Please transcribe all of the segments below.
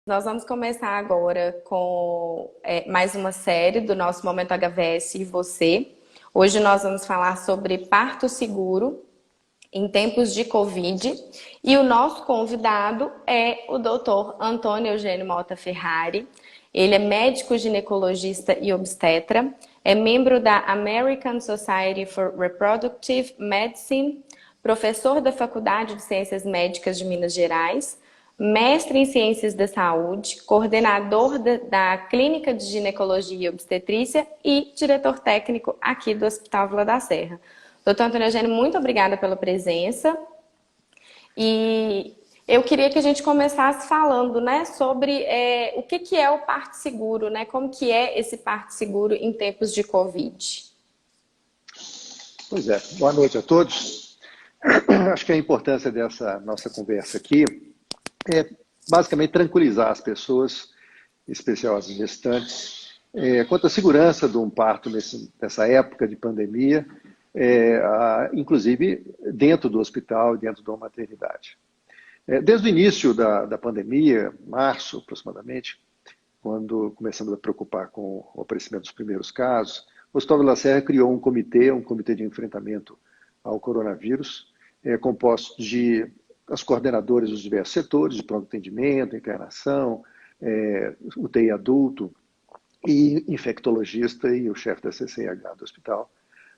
Nós vamos começar agora com mais uma série do nosso Momento HVS e você. Hoje nós vamos falar sobre parto seguro em tempos de Covid. E o nosso convidado é o Dr. Antônio Eugênio Mota Ferrari. Ele é médico ginecologista e obstetra, é membro da American Society for Reproductive Medicine, professor da Faculdade de Ciências Médicas de Minas Gerais, mestre em Ciências da Saúde, coordenador da Clínica de Ginecologia e Obstetrícia e diretor técnico aqui do Hospital Vila da Serra. Doutor Antônio Eugênio, muito obrigada pela presença. E eu queria que a gente começasse falando, né, sobre o que é o parto seguro, né? Como que é esse parto seguro em tempos de Covid? Pois é, boa noite a todos. Acho que a importância dessa nossa conversa aqui é basicamente tranquilizar as pessoas, em especial as gestantes, quanto à segurança de um parto nessa época de pandemia, inclusive dentro do hospital, dentro de uma maternidade. Desde o início da pandemia, março aproximadamente, quando começamos a preocupar com o aparecimento dos primeiros casos, o Hospital Vila da Serra criou um comitê de enfrentamento ao coronavírus, composto de as coordenadoras dos diversos setores, de pronto atendimento, internação, UTI adulto, e infectologista e o chefe da CCIH do hospital,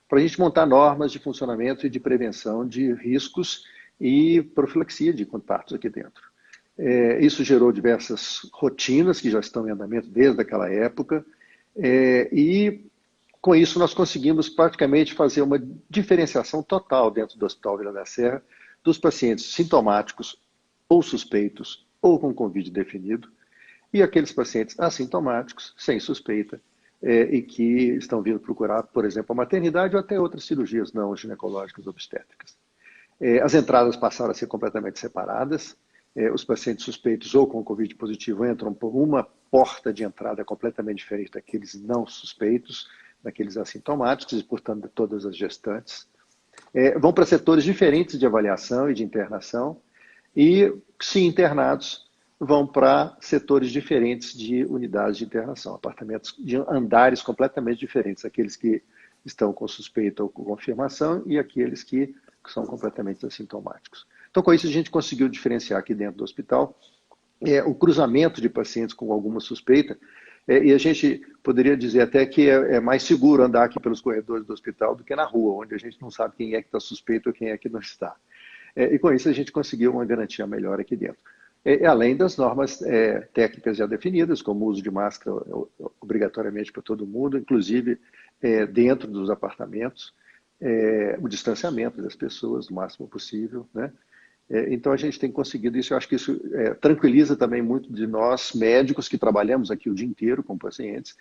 para a gente montar normas de funcionamento e de prevenção de riscos e profilaxia de partos aqui dentro. Isso gerou diversas rotinas que já estão em andamento desde aquela época, e com isso nós conseguimos praticamente fazer uma diferenciação total dentro do Hospital Vila da Serra dos pacientes sintomáticos ou suspeitos ou com Covid definido e aqueles pacientes assintomáticos, sem suspeita, e que estão vindo procurar, por exemplo, a maternidade ou até outras cirurgias não ginecológicas obstétricas. As entradas passaram a ser completamente separadas. Os pacientes suspeitos ou com Covid positivo entram por uma porta de entrada completamente diferente daqueles não suspeitos, daqueles assintomáticos e, portanto, de todas as gestantes. Vão para setores diferentes de avaliação e de internação e, se internados, vão para setores diferentes de unidades de internação, apartamentos de andares completamente diferentes, aqueles que estão com suspeita ou com confirmação e aqueles que são completamente assintomáticos. Então, com isso, a gente conseguiu diferenciar aqui dentro do hospital o cruzamento de pacientes com alguma suspeita, e a gente poderia dizer até que é mais seguro andar aqui pelos corredores do hospital do que na rua, onde a gente não sabe quem é que está suspeito ou quem é que não está. E com isso a gente conseguiu uma garantia melhor aqui dentro. Além das normas técnicas já definidas, como o uso de máscara obrigatoriamente para todo mundo, inclusive dentro dos apartamentos, o distanciamento das pessoas o máximo possível, né? Então, a gente tem conseguido isso. Eu acho que isso tranquiliza também muito de nós, médicos, que trabalhamos aqui o dia inteiro com pacientes,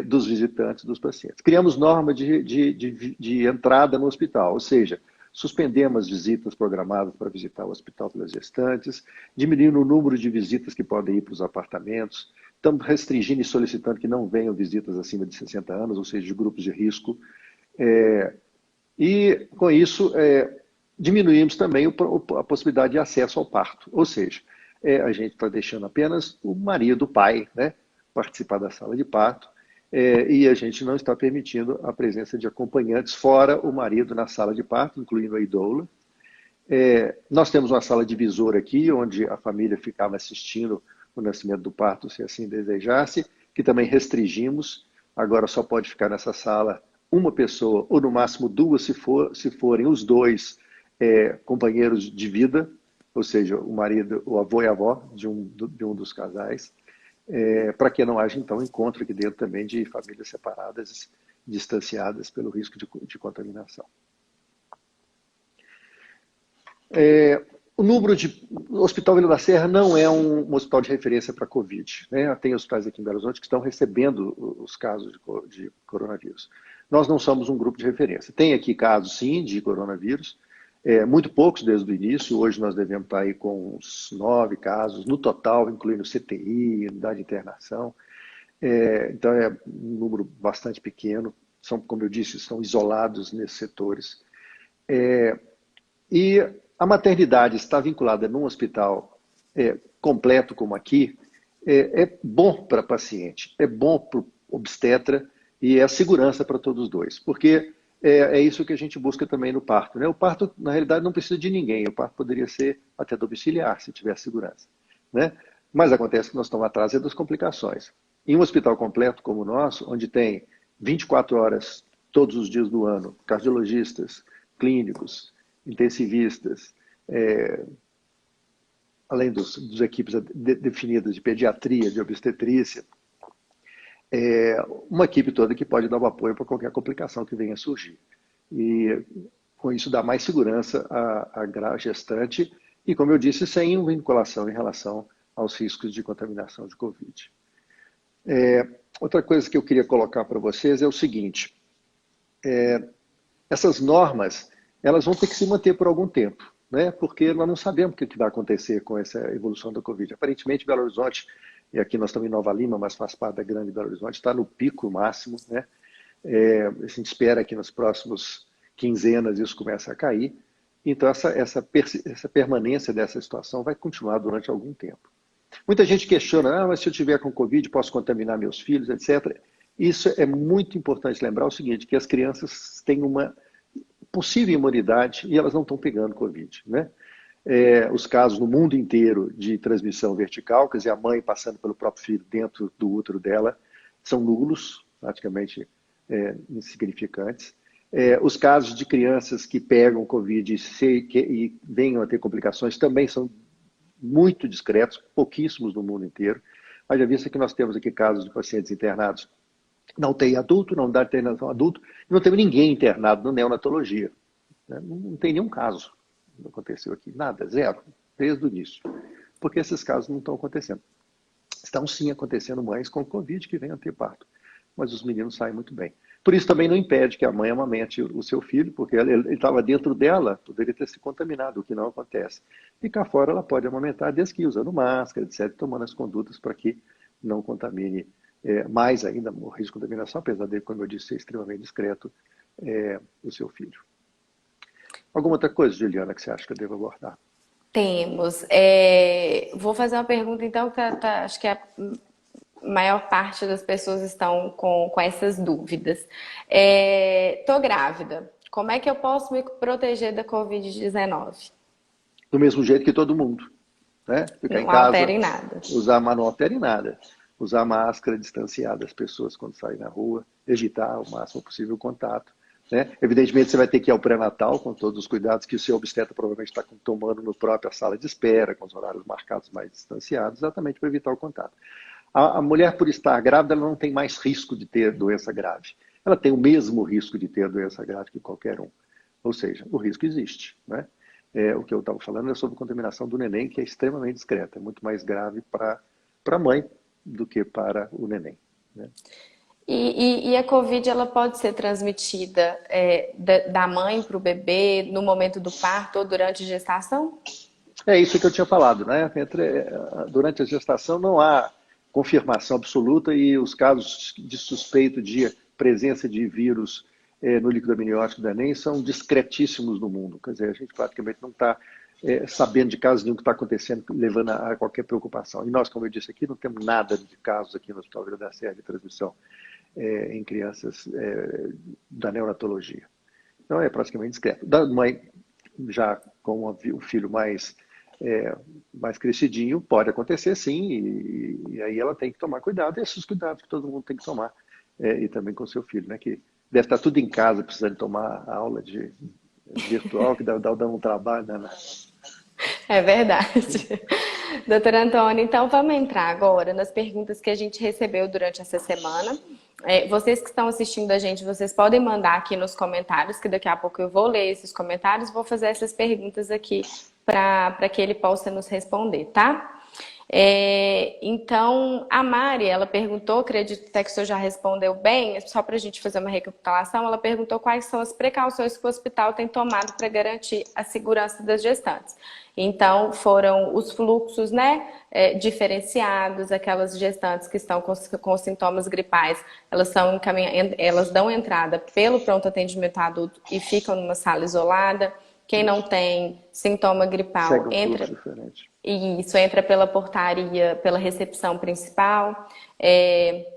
dos visitantes, dos pacientes. Criamos norma de entrada no hospital, ou seja, suspendemos as visitas programadas para visitar o hospital pelas gestantes, diminuindo o número de visitas que podem ir para os apartamentos, estamos restringindo e solicitando que não venham visitas acima de 60 anos, ou seja, de grupos de risco. E, com isso, diminuímos também a possibilidade de acesso ao parto. Ou seja, a gente está deixando apenas o marido, o pai, né, participar da sala de parto, e a gente não está permitindo a presença de acompanhantes fora o marido na sala de parto, incluindo a idoula. Nós temos uma sala divisora aqui, onde a família ficava assistindo o nascimento do parto, se assim desejasse, que também restringimos. Agora só pode ficar nessa sala uma pessoa, ou no máximo duas, se forem os dois companheiros de vida, ou seja, o marido, o avô e a avó de um dos casais, para que não haja, então, encontro aqui dentro também de famílias separadas, distanciadas pelo risco de contaminação. O Hospital Vila da Serra não é um hospital de referência para Covid, né? Tem hospitais aqui em Belo Horizonte que estão recebendo os casos de coronavírus. Nós não somos um grupo de referência. Tem aqui casos, sim, de coronavírus, muito poucos desde o início. Hoje nós devemos estar aí com uns 9 casos, no total, incluindo CTI, unidade de internação. Então é um número bastante pequeno. Como eu disse, são isolados nesses setores. E a maternidade está vinculada num hospital completo como aqui, é bom para a paciente, é bom para o obstetra e é a segurança para todos os dois, porque é isso que a gente busca também no parto, né? O parto, na realidade, não precisa de ninguém, o parto poderia ser até domiciliar, se tiver segurança, né? Mas acontece que nós estamos atrás das complicações. Em um hospital completo como o nosso, onde tem 24 horas todos os dias do ano, cardiologistas, clínicos, intensivistas, além dos equipes definidas de pediatria, de obstetrícia, uma equipe toda que pode dar o apoio para qualquer complicação que venha a surgir. E com isso dá mais segurança à gestante e, como eu disse, sem vinculação em relação aos riscos de contaminação de Covid. Outra coisa que eu queria colocar para vocês é o seguinte, essas normas elas vão ter que se manter por algum tempo, né? Porque nós não sabemos o que vai acontecer com essa evolução da Covid. Aparentemente, Belo Horizonte, e aqui nós estamos em Nova Lima, mas faz parte da grande Belo Horizonte, está no pico máximo, né? A gente espera que nas próximas quinzenas isso comece a cair. Então, essa permanência dessa situação vai continuar durante algum tempo. Muita gente questiona, mas se eu tiver com Covid, posso contaminar meus filhos, etc. Isso é muito importante lembrar o seguinte, que as crianças têm uma possível imunidade e elas não estão pegando Covid, né? Os casos no mundo inteiro de transmissão vertical, quer dizer, a mãe passando pelo próprio filho dentro do útero dela, são nulos, praticamente insignificantes. Os casos de crianças que pegam Covid e venham a ter complicações também são muito discretos, pouquíssimos no mundo inteiro. Haja vista que nós temos aqui casos de pacientes internados na UTI adulto, na unidade de internação adulto, e não temos ninguém internado na neonatologia. Né? Não tem nenhum caso. Não aconteceu aqui. Nada, zero, desde o início. Porque esses casos não estão acontecendo. Estão sim acontecendo mães com Covid que venham a ter parto. Mas os meninos saem muito bem. Por isso também não impede que a mãe amamente o seu filho, porque ele estava dentro dela, poderia ter se contaminado, o que não acontece. E cá fora ela pode amamentar, desde que usando máscara, etc., tomando as condutas para que não contamine mais ainda o risco de contaminação, apesar dele, como eu disse, ser extremamente discreto, o seu filho. Alguma outra coisa, Juliana, que você acha que eu devo abordar? Temos. Vou fazer uma pergunta, então, que acho que a maior parte das pessoas estão com essas dúvidas. Tô grávida. Como é que eu posso me proteger da Covid-19? Do mesmo jeito que todo mundo, né? Ficar em Não casa, altera em nada. não altera em nada. Usar máscara, distanciar das pessoas quando saem na rua, evitar o máximo possível o contato. Né? Evidentemente, você vai ter que ir ao pré-natal com todos os cuidados que o seu obstetra provavelmente está tomando na própria sala de espera, com os horários marcados mais distanciados, exatamente para evitar o contato. A mulher, por estar grávida, ela não tem mais risco de ter doença grave. Ela tem o mesmo risco de ter doença grave que qualquer um. Ou seja, o risco existe. Né? O que eu estava falando é sobre a contaminação do neném, que é extremamente discreta, é muito mais grave para a mãe do que para o neném. Né? E a Covid, ela pode ser transmitida da mãe para o bebê no momento do parto ou durante a gestação? É isso que eu tinha falado, né? Durante a gestação não há confirmação absoluta e os casos de suspeito de presença de vírus no líquido amniótico do neném são discretíssimos no mundo. Quer dizer, a gente praticamente não está sabendo de casos nenhum que está acontecendo, levando a qualquer preocupação. E nós, como eu disse aqui, não temos nada de casos aqui no Hospital Vila da Serra de transmissão em crianças da neonatologia. Então é praticamente discreto. Da mãe, já com o filho mais crescidinho, pode acontecer sim, e aí ela tem que tomar cuidado, e esses cuidados que todo mundo tem que tomar, e também com o seu filho, né, que deve estar tudo em casa, precisando tomar aula de virtual, que dá um trabalho, né? É verdade. Doutora Antônia, então vamos entrar agora nas perguntas que a gente recebeu durante essa semana. Vocês que estão assistindo a gente, vocês podem mandar aqui nos comentários, que daqui a pouco eu vou ler esses comentários, vou fazer essas perguntas aqui para que ele possa nos responder, tá? Então, a Mari, ela perguntou, acredito até que o senhor já respondeu bem, só para a gente fazer uma recapitulação, ela perguntou quais são as precauções que o hospital tem tomado para garantir a segurança das gestantes. Então, foram os fluxos, né, diferenciados, aquelas gestantes que estão com sintomas gripais, elas dão entrada pelo pronto atendimento adulto e ficam numa sala isolada. Quem não Isso. tem sintoma gripal Segue um fluxo entra, diferente. e isso entra pela portaria, pela recepção principal. É,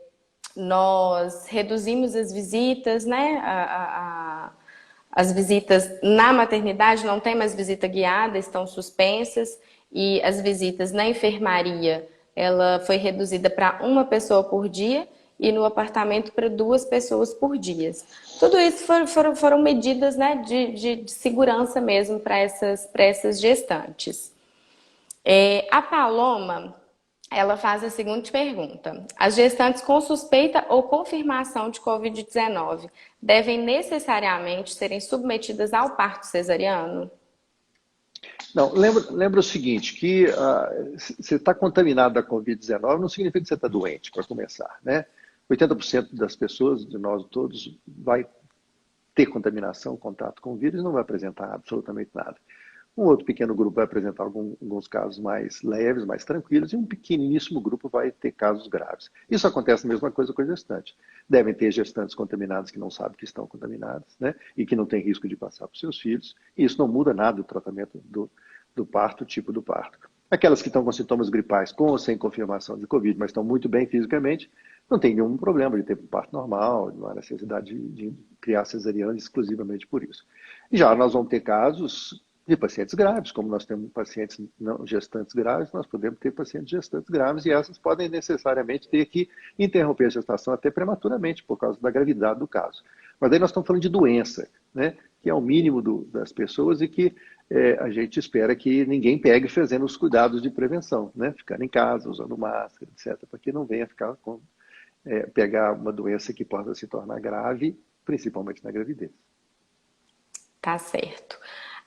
nós reduzimos as visitas, né? As visitas na maternidade não tem mais visita guiada, estão suspensas, e as visitas na enfermaria, ela foi reduzida para uma pessoa por dia e no apartamento para 2 pessoas por dia. Tudo isso foram medidas, né, de segurança mesmo para essas gestantes. A Paloma, ela faz a seguinte pergunta: as gestantes com suspeita ou confirmação de Covid-19 devem necessariamente serem submetidas ao parto cesariano? Não, lembra o seguinte, que você está contaminado da Covid-19 não significa que você está doente, para começar, né? 80% das pessoas, de nós todos, vai ter contaminação, contato com o vírus e não vai apresentar absolutamente nada. Um outro pequeno grupo vai apresentar alguns casos mais leves, mais tranquilos, e um pequeniníssimo grupo vai ter casos graves. Isso acontece a mesma coisa com a gestante. Devem ter gestantes contaminadas que não sabem que estão contaminadas, né? E que não têm risco de passar para os seus filhos. E isso não muda nada do tratamento do parto, o tipo do parto. Aquelas que estão com sintomas gripais, com ou sem confirmação de Covid, mas estão muito bem fisicamente, não tem nenhum problema de ter um parto normal, não há necessidade de criar cesariana exclusivamente por isso. E já nós vamos ter casos de pacientes graves, como nós temos pacientes não gestantes graves, nós podemos ter pacientes gestantes graves e essas podem necessariamente ter que interromper a gestação até prematuramente por causa da gravidade do caso. Mas aí nós estamos falando de doença, né, que é o mínimo das pessoas e que a gente espera que ninguém pegue fazendo os cuidados de prevenção, né, ficando em casa, usando máscara, etc., para que não venha pegar uma doença que possa se tornar grave, principalmente na gravidez. Tá certo.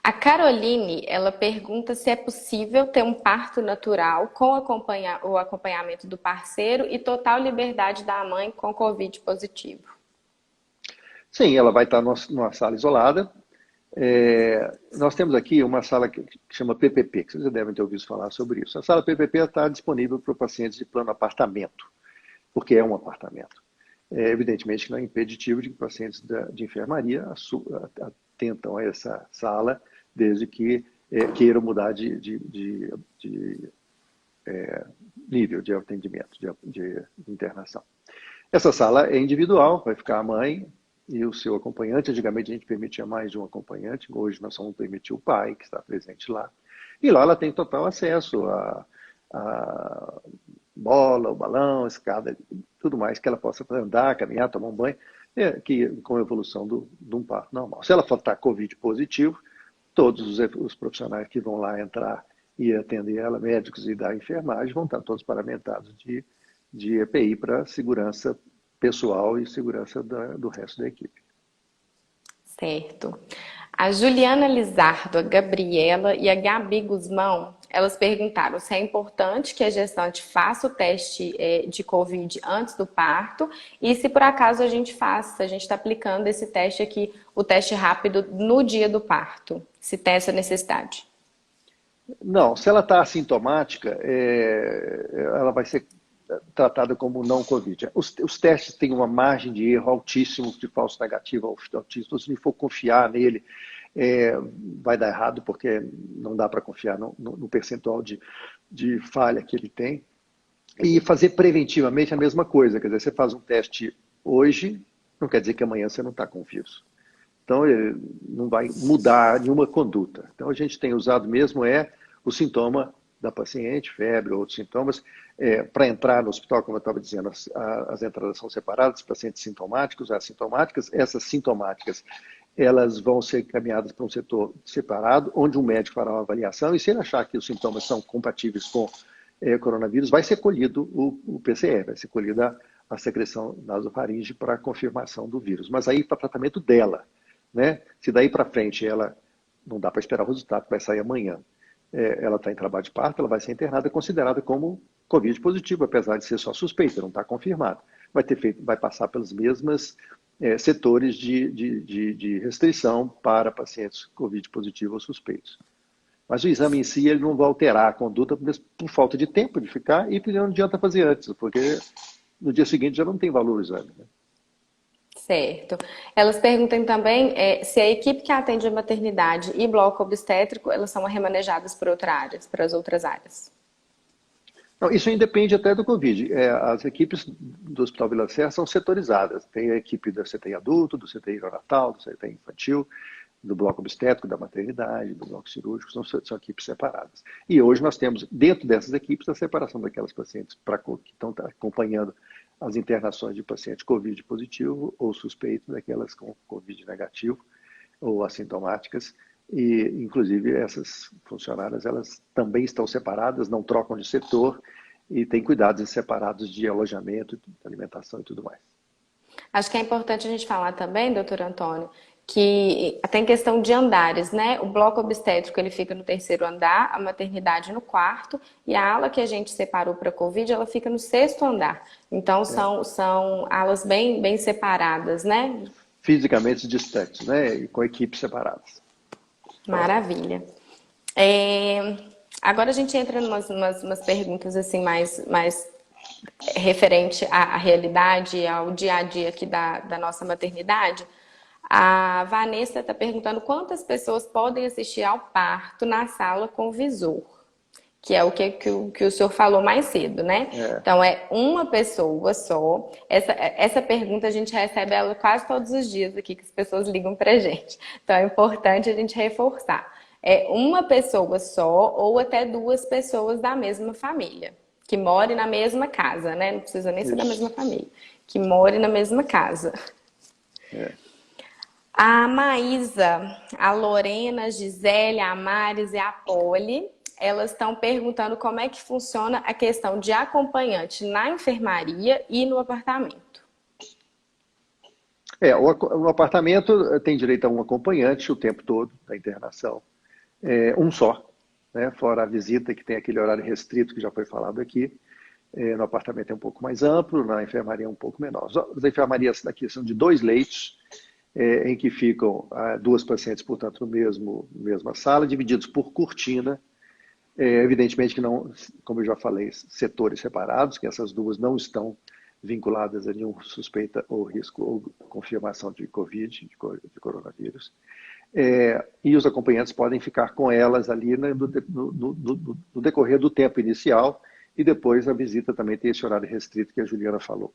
A Caroline, ela pergunta se é possível ter um parto natural com o acompanhamento do parceiro e total liberdade da mãe com Covid positivo. Sim, ela vai estar numa sala isolada. Nós temos aqui uma sala que chama PPP, que vocês já devem ter ouvido falar sobre isso. A sala PPP está disponível para pacientes de plano apartamento, porque é um apartamento. Evidentemente que não é impeditivo de que pacientes de enfermaria atentam a essa sala, desde que queiram mudar de nível de atendimento, de internação. Essa sala é individual, vai ficar a mãe e o seu acompanhante. Antigamente a gente permitia mais de um acompanhante, hoje nós só vamos permitir o pai, que está presente lá. E lá ela tem total acesso a bola, o balão, a escada, tudo mais que ela possa andar, caminhar, tomar um banho, com a evolução de um parto normal. Se ela for estar Covid positivo, todos os profissionais que vão lá entrar e atender ela, médicos e da enfermagem, vão estar todos paramentados de EPI para segurança pessoal e segurança do resto da equipe. Certo. A Juliana Lizardo, a Gabriela e a Gabi Guzmão, elas perguntaram se é importante que a gestante faça o teste de Covid antes do parto e se por acaso a gente está aplicando esse teste aqui, o teste rápido, no dia do parto, se tem essa necessidade. Não, se ela está assintomática, ela vai ser tratada como não Covid. Os testes têm uma margem de erro altíssimo, de falso negativo altíssimo. Se for confiar nele, vai dar errado, porque não dá para confiar no percentual de falha que ele tem. E fazer preventivamente a mesma coisa. Quer dizer, você faz um teste hoje, não quer dizer que amanhã você não está com o vírus. Então, não vai mudar nenhuma conduta. Então, a gente tem usado mesmo o sintoma da paciente, febre, outros sintomas, para entrar no hospital, como eu estava dizendo, as entradas são separadas, pacientes sintomáticos, assintomáticas. Essas sintomáticas, elas vão ser encaminhadas para um setor separado, onde um médico fará uma avaliação, e se ele achar que os sintomas são compatíveis com coronavírus, vai ser colhido o PCR, vai ser colhida a secreção nasofaringe para confirmação do vírus. Mas aí para tratamento dela, né? Se daí para frente ela não dá para esperar o resultado, vai sair amanhã. Ela está em trabalho de parto, ela vai ser internada, considerada como Covid positivo, apesar de ser só suspeita, não está confirmado. Vai passar pelos mesmos setores de restrição para pacientes Covid positivo ou suspeitos. Mas o exame em si ele não vai alterar a conduta por falta de tempo de ficar e não adianta fazer antes, porque no dia seguinte já não tem valor o exame. Né? Certo. Elas perguntam também se a equipe que atende a maternidade e bloco obstétrico, elas são remanejadas por outras áreas, para as outras áreas. Não, isso independe até do Covid. As equipes do Hospital Vila Serra são setorizadas. Tem a equipe do CTI adulto, do CTI neonatal, do CTI infantil, do bloco obstétrico, da maternidade, do bloco cirúrgico, são equipes separadas. E hoje nós temos, dentro dessas equipes, a separação daquelas pacientes que estão acompanhando as internações de paciente Covid positivo ou suspeito, daquelas com Covid negativo ou assintomáticas. E, inclusive, essas funcionárias, elas também estão separadas, não trocam de setor e têm cuidados separados de alojamento, de alimentação e tudo mais. Acho que é importante a gente falar também, doutor Antônio, que tem questão de andares, né? O bloco obstétrico ele fica no terceiro andar, a maternidade no quarto, e a ala que a gente separou para a Covid, ela fica no sexto andar. Então são alas bem separadas, né? Fisicamente distantes, né? E com equipes separadas. Maravilha. Agora a gente entra em umas perguntas assim mais referente à realidade, ao dia a dia aqui da nossa maternidade. A Vanessa está perguntando quantas pessoas podem assistir ao parto na sala com visor, que é o que o senhor falou mais cedo, né? Então, é uma pessoa só. Essa pergunta a gente recebe ela quase todos os dias aqui, que as pessoas ligam pra gente. Então, é importante a gente reforçar. É uma pessoa só ou até duas pessoas da mesma família, que morem na mesma casa, né? Não precisa nem ser da mesma família, que morem na mesma casa. A Maísa, a Lorena, a Gisele, a Maris e a Poli, elas estão perguntando como é que funciona a questão de acompanhante na enfermaria e no apartamento. O apartamento tem direito a um acompanhante o tempo todo da internação. Um só, né? Fora a visita, que tem aquele horário restrito que já foi falado aqui. No apartamento é um pouco mais amplo, na enfermaria é um pouco menor. As enfermarias daqui são de 2 leitos, em que ficam duas pacientes, portanto, no mesma sala, divididos por cortina. Evidentemente que não, como eu já falei, setores separados, que essas duas não estão vinculadas a nenhuma suspeita ou risco ou confirmação de Covid, de coronavírus. E os acompanhantes podem ficar com elas ali no decorrer do tempo inicial, e depois a visita também tem esse horário restrito que a Juliana falou.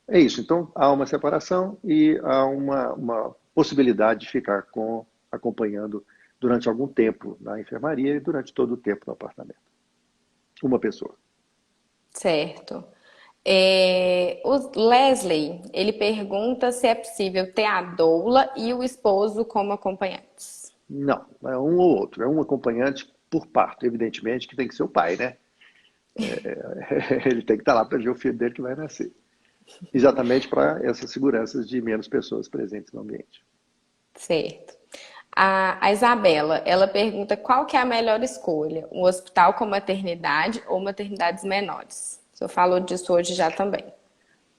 É isso, então há uma separação e há uma possibilidade de ficar acompanhando durante algum tempo na enfermaria e durante todo o tempo no apartamento. Uma pessoa. Certo. O Leslie, ele pergunta se é possível ter a doula e o esposo como acompanhantes. Não, é um ou outro. É um acompanhante por parto, evidentemente que tem que ser o pai, né? Ele tem que estar lá para ver o filho dele que vai nascer. Exatamente para essas seguranças de menos pessoas presentes no ambiente. Certo. A Isabela, ela pergunta qual que é a melhor escolha, um hospital com maternidade ou maternidades menores? O senhor falou disso hoje já também.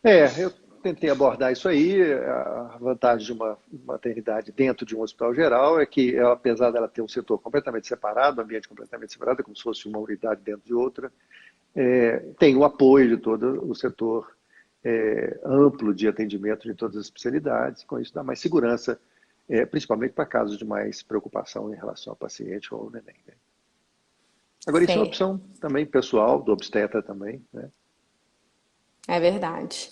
Eu tentei abordar isso aí. A vantagem de uma maternidade dentro de um hospital geral é que, apesar dela ter um setor completamente separado, um ambiente completamente separado, é como se fosse uma unidade dentro de outra, tem o apoio de todo o setor amplo de atendimento de todas as especialidades, com isso dá mais segurança, principalmente para casos de mais preocupação em relação ao paciente ou ao neném. Né? Agora, isso é uma opção também pessoal, do obstetra também. Né? É verdade.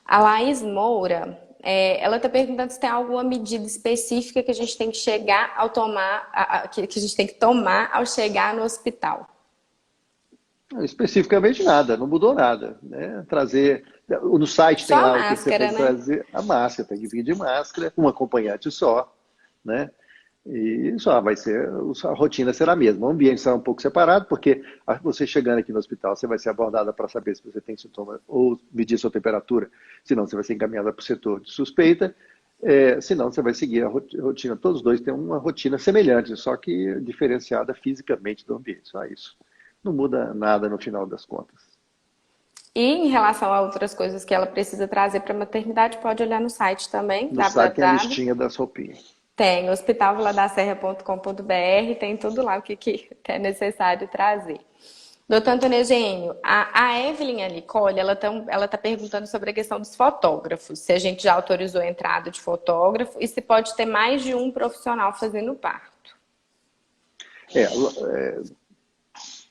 A Laís Moura, ela está perguntando se tem alguma medida específica que a gente tem que chegar ao tomar, que a gente tem que tomar ao chegar no hospital. Especificamente nada, não mudou nada. Né? No site Só tem lá a o que você máscara, tem que né? trazer. A máscara, tem que vir de máscara, um acompanhante só. Né? E só vai ser, a rotina será a mesma. O ambiente será um pouco separado, porque você chegando aqui no hospital, você vai ser abordada para saber se você tem sintoma ou medir sua temperatura, senão você vai ser encaminhada para o setor de suspeita, senão você vai seguir a rotina. Todos os dois têm uma rotina semelhante, só que diferenciada fisicamente do ambiente, só isso. Não muda nada no final das contas. E em relação a outras coisas que ela precisa trazer para a maternidade, pode olhar no site também, No site tem a www. listinha das roupinhas. Tem, hospitalviladaserra.com.br, tem tudo lá o que é necessário trazer. Doutor Antônio Eugênio, a Evelyn e a Nicole, ela tá perguntando sobre a questão dos fotógrafos, se a gente já autorizou a entrada de fotógrafo e se pode ter mais de um profissional fazendo parto.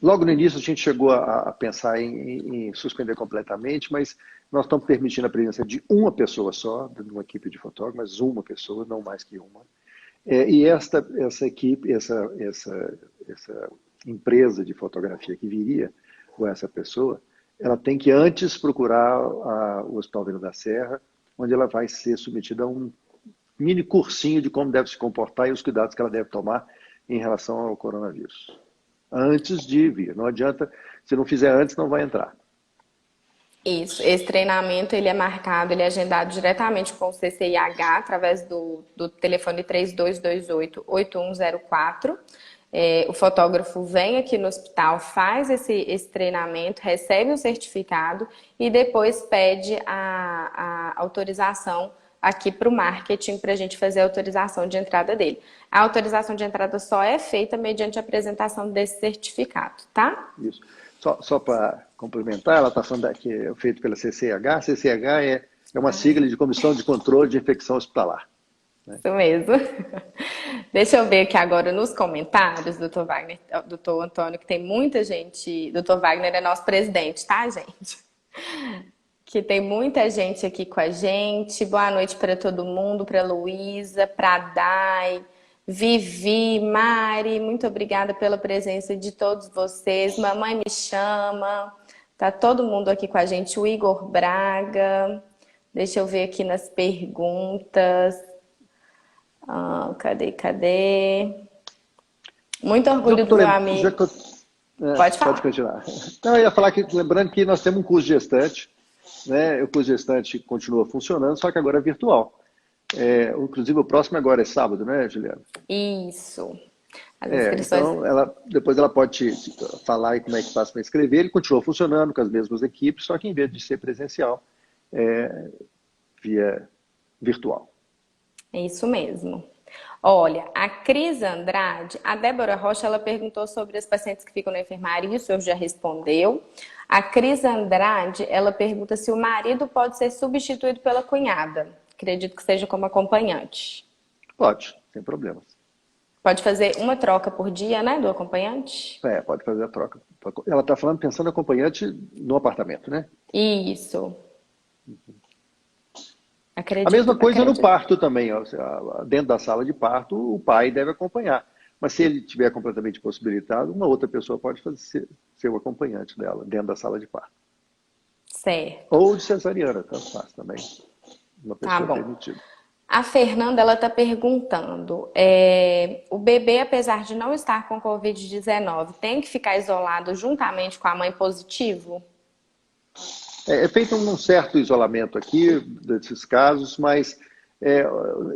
Logo no início a gente chegou a pensar em suspender completamente, mas nós estamos permitindo a presença de uma pessoa só, de uma equipe de fotógrafos, mas uma pessoa, não mais que uma. E essa equipe, essa empresa de fotografia que viria com essa pessoa, ela tem que antes procurar o Hospital Vila da Serra, onde ela vai ser submetida a um mini cursinho de como deve se comportar e os cuidados que ela deve tomar em relação ao coronavírus. Antes de vir. Não adianta, se não fizer antes, não vai entrar. Isso, esse treinamento ele é marcado, ele é agendado diretamente com o CCIH através do telefone 3228-8104. O fotógrafo vem aqui no hospital, faz esse treinamento, recebe o certificado e depois pede a autorização aqui para o marketing para a gente fazer a autorização de entrada dele. A autorização de entrada só é feita mediante a apresentação desse certificado, tá? Isso. Só para complementar, ela está falando que é feito pela CCH. CCH é uma sigla de Comissão de Controle de Infecção Hospitalar. Né? Isso mesmo. Deixa eu ver aqui agora nos comentários, doutor Wagner, doutor Antônio, que tem muita gente. Doutor Wagner é nosso presidente, tá, gente? Que tem muita gente aqui com a gente. Boa noite para todo mundo, para Luísa, para Dai, Vivi, Mari, muito obrigada pela presença de todos vocês. Mamãe me chama. Tá todo mundo aqui com a gente. O Igor Braga. Deixa eu ver aqui nas perguntas. Cadê? Muito orgulho do meu amigo. Pode falar. Pode continuar. Então, eu ia falar que, lembrando que nós temos um curso de gestante, né? O curso de gestante continua funcionando, só que agora é virtual. Inclusive o próximo agora é sábado, né, Juliana? Isso. As inscrições... Então, depois ela pode falar aí como é que faz para inscrever. Ele continua funcionando com as mesmas equipes, só que em vez de ser presencial, via virtual. É isso mesmo. Olha, a Cris Andrade, a Débora Rocha, ela perguntou sobre as pacientes que ficam na enfermaria, isso eu já respondeu. A Cris Andrade, ela pergunta se o marido pode ser substituído pela cunhada. Acredito que seja como acompanhante. Pode, sem problemas. Pode fazer uma troca por dia, né, do acompanhante? Pode fazer a troca. Ela está falando pensando no acompanhante no apartamento, né? Isso. A mesma coisa no parto também. Ó. Dentro da sala de parto, o pai deve acompanhar. Mas se ele estiver completamente possibilitado, uma outra pessoa pode ser o acompanhante dela, dentro da sala de parto. Certo. Ou de cesariana, tanto faz também. Uma pessoa permitida. A Fernanda, ela está perguntando, o bebê, apesar de não estar com Covid-19, tem que ficar isolado juntamente com a mãe positivo? É feito um certo isolamento aqui desses casos, mas,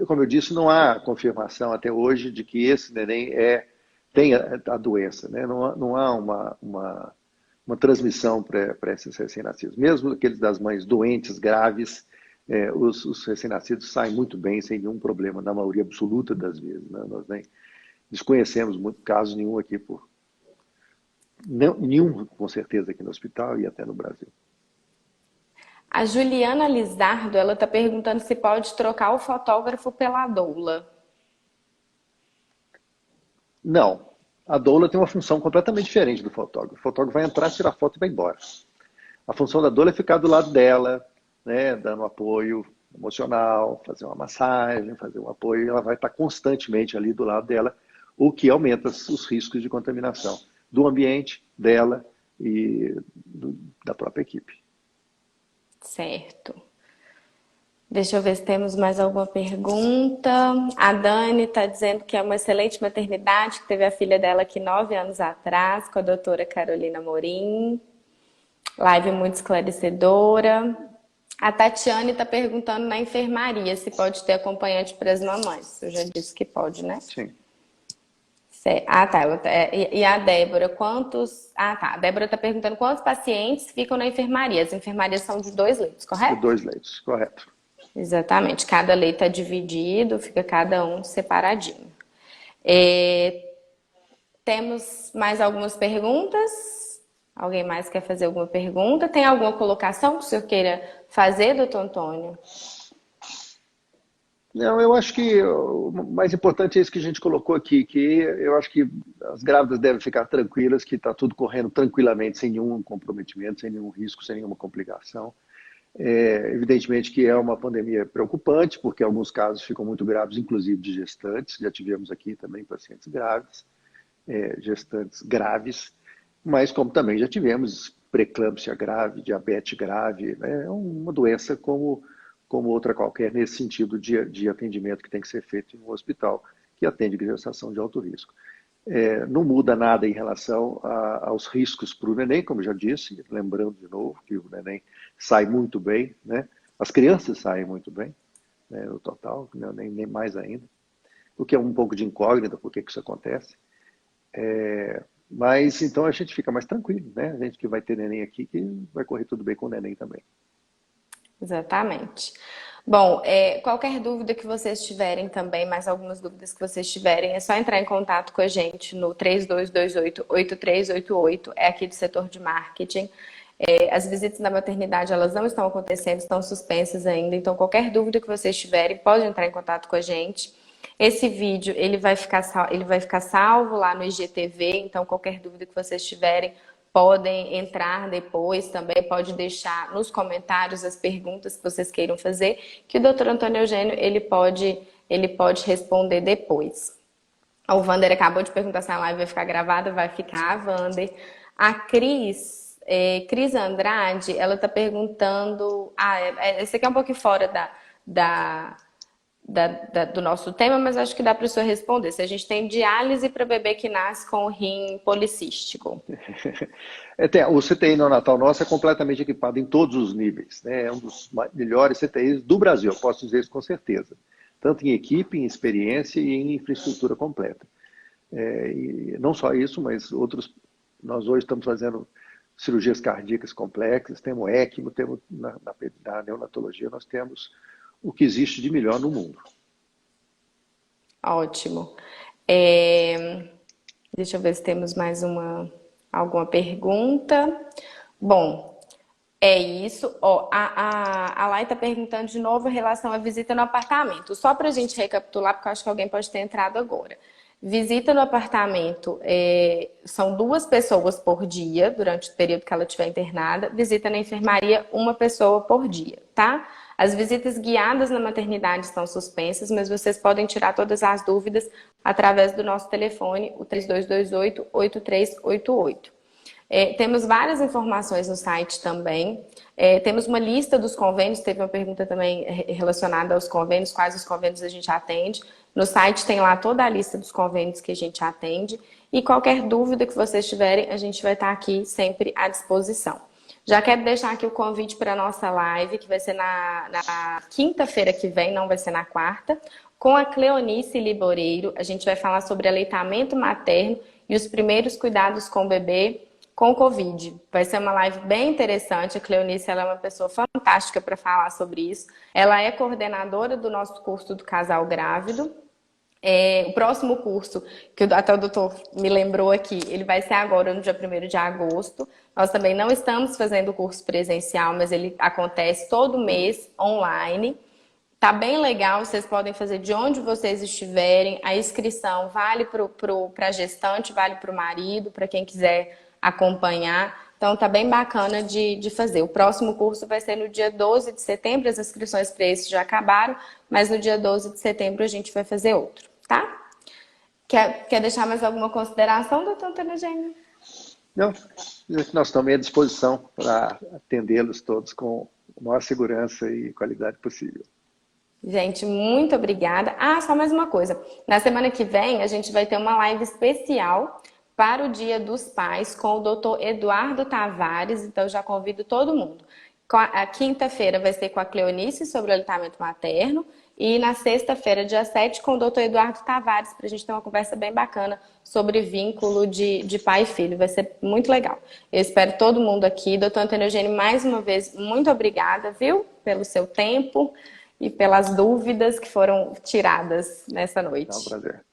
como eu disse, não há confirmação até hoje de que esse neném tem a doença. Né? Não há uma transmissão para esses recém-nascidos. Mesmo aqueles das mães doentes, graves, os recém-nascidos saem muito bem, sem nenhum problema, na maioria absoluta das vezes. Né? Nós nem desconhecemos muito casos nenhum aqui, nenhum com certeza aqui no hospital e até no Brasil. A Juliana Lizardo, ela está perguntando se pode trocar o fotógrafo pela doula. Não. A doula tem uma função completamente diferente do fotógrafo. O fotógrafo vai entrar, tirar foto e vai embora. A função da doula é ficar do lado dela, né, dando apoio emocional, fazer uma massagem, fazer um apoio. Ela vai estar constantemente ali do lado dela, o que aumenta os riscos de contaminação do ambiente, dela e da própria equipe. Certo. Deixa eu ver se temos mais alguma pergunta. A Dani está dizendo que é uma excelente maternidade, que teve a filha dela aqui 9 anos atrás, com a doutora Carolina Morim. Live muito esclarecedora. A Tatiane está perguntando na enfermaria se pode ter acompanhante para as mamães. Eu já disse que pode, né? Sim. Tá. E a Débora, A Débora está perguntando quantos pacientes ficam na enfermaria. As enfermarias são de 2 leitos, correto? De 2 leitos, correto. Exatamente. Cada leito é dividido, fica cada um separadinho. Temos mais algumas perguntas? Alguém mais quer fazer alguma pergunta? Tem alguma colocação que o senhor queira fazer, doutor Antônio? Não, eu acho que o mais importante é isso que a gente colocou aqui, que eu acho que as grávidas devem ficar tranquilas, que está tudo correndo tranquilamente, sem nenhum comprometimento, sem nenhum risco, sem nenhuma complicação. Evidentemente que é uma pandemia preocupante, porque alguns casos ficam muito graves, inclusive de gestantes. Já tivemos aqui também pacientes graves, gestantes graves, mas como também já tivemos pré-eclâmpsia grave, diabetes grave, né? É uma doença como outra qualquer, nesse sentido de atendimento que tem que ser feito em um hospital que atende gestação de alto risco. Não muda nada em relação aos riscos para o neném, como eu já disse, lembrando de novo que o neném sai muito bem, né? As crianças saem muito bem, né, no total, nem mais ainda, o que é um pouco de incógnita, por que isso acontece. Mas então a gente fica mais tranquilo, né? A gente que vai ter neném aqui, que vai correr tudo bem com o neném também. Exatamente. Bom, qualquer dúvida que vocês tiverem também, mais algumas dúvidas que vocês tiverem, é só entrar em contato com a gente no 3228-8388, é aqui do setor de marketing. As visitas na maternidade, elas não estão acontecendo, estão suspensas ainda, então qualquer dúvida que vocês tiverem, pode entrar em contato com a gente. Esse vídeo, ele vai ficar salvo lá no IGTV, então qualquer dúvida que vocês tiverem, podem entrar depois também, pode deixar nos comentários as perguntas que vocês queiram fazer, que o Dr. Antônio Eugênio, ele pode responder depois. O Wander acabou de perguntar se a live vai ficar gravada, vai ficar, Wander. A Cris Andrade, ela está perguntando, esse aqui é um pouquinho fora do nosso tema, mas acho que dá para o senhor responder. Se a gente tem diálise para bebê que nasce com o rim policístico. O CTI neonatal nosso é completamente equipado em todos os níveis, né? É um dos melhores CTIs do Brasil, eu posso dizer isso com certeza. Tanto em equipe, em experiência e em infraestrutura completa. E não só isso, mas outros. Nós hoje estamos fazendo cirurgias cardíacas complexas, temos ECMO, temos na neonatologia, nós temos o que existe de melhor no mundo. Ótimo. Deixa eu ver se temos mais alguma pergunta. Bom, é isso. A Lai está perguntando de novo em relação à visita no apartamento. Só para a gente recapitular, porque eu acho que alguém pode ter entrado agora. Visita no apartamento são 2 pessoas por dia, durante o período que ela estiver internada. Visita na enfermaria, 1 pessoa por dia, tá? As visitas guiadas na maternidade estão suspensas, mas vocês podem tirar todas as dúvidas através do nosso telefone, o 3228-8388. Temos várias informações no site também. Temos uma lista dos convênios, teve uma pergunta também relacionada aos convênios, quais os convênios a gente atende. No site tem lá toda a lista dos convênios que a gente atende. E qualquer dúvida que vocês tiverem, a gente vai estar aqui sempre à disposição. Já quero deixar aqui o convite para a nossa live, que vai ser na quinta-feira que vem, não vai ser na quarta, com a Cleonice Liboreiro. A gente vai falar sobre aleitamento materno e os primeiros cuidados com o bebê com Covid. Vai ser uma live bem interessante. A Cleonice, ela é uma pessoa fantástica para falar sobre isso. Ela é coordenadora do nosso curso do casal grávido. O próximo curso, que até o doutor me lembrou aqui, ele vai ser agora no dia 1º de agosto. Nós também não estamos fazendo o curso presencial, mas ele acontece todo mês online. Tá bem legal, vocês podem fazer de onde vocês estiverem. A inscrição vale para a gestante, vale para o marido, para quem quiser acompanhar. Então tá bem bacana de fazer. O próximo curso vai ser no dia 12 de setembro, as inscrições para esse já acabaram, mas no dia 12 de setembro a gente vai fazer outro, tá? Quer deixar mais alguma consideração, doutor Antônio Eugênio? Não, nós estamos à disposição para atendê-los todos com a maior segurança e qualidade possível. Gente, muito obrigada. Só mais uma coisa. Na semana que vem, a gente vai ter uma live especial para o Dia dos Pais com o Dr. Eduardo Tavares, então eu já convido todo mundo. A quinta-feira vai ser com a Cleonice sobre o aleitamento materno e na sexta-feira, dia 7, com o Dr. Eduardo Tavares, para a gente ter uma conversa bem bacana sobre vínculo de pai e filho. Vai ser muito legal. Eu espero todo mundo aqui. Doutor Antônio Eugênio, mais uma vez, muito obrigada, viu? Pelo seu tempo e pelas dúvidas que foram tiradas nessa noite. É um prazer.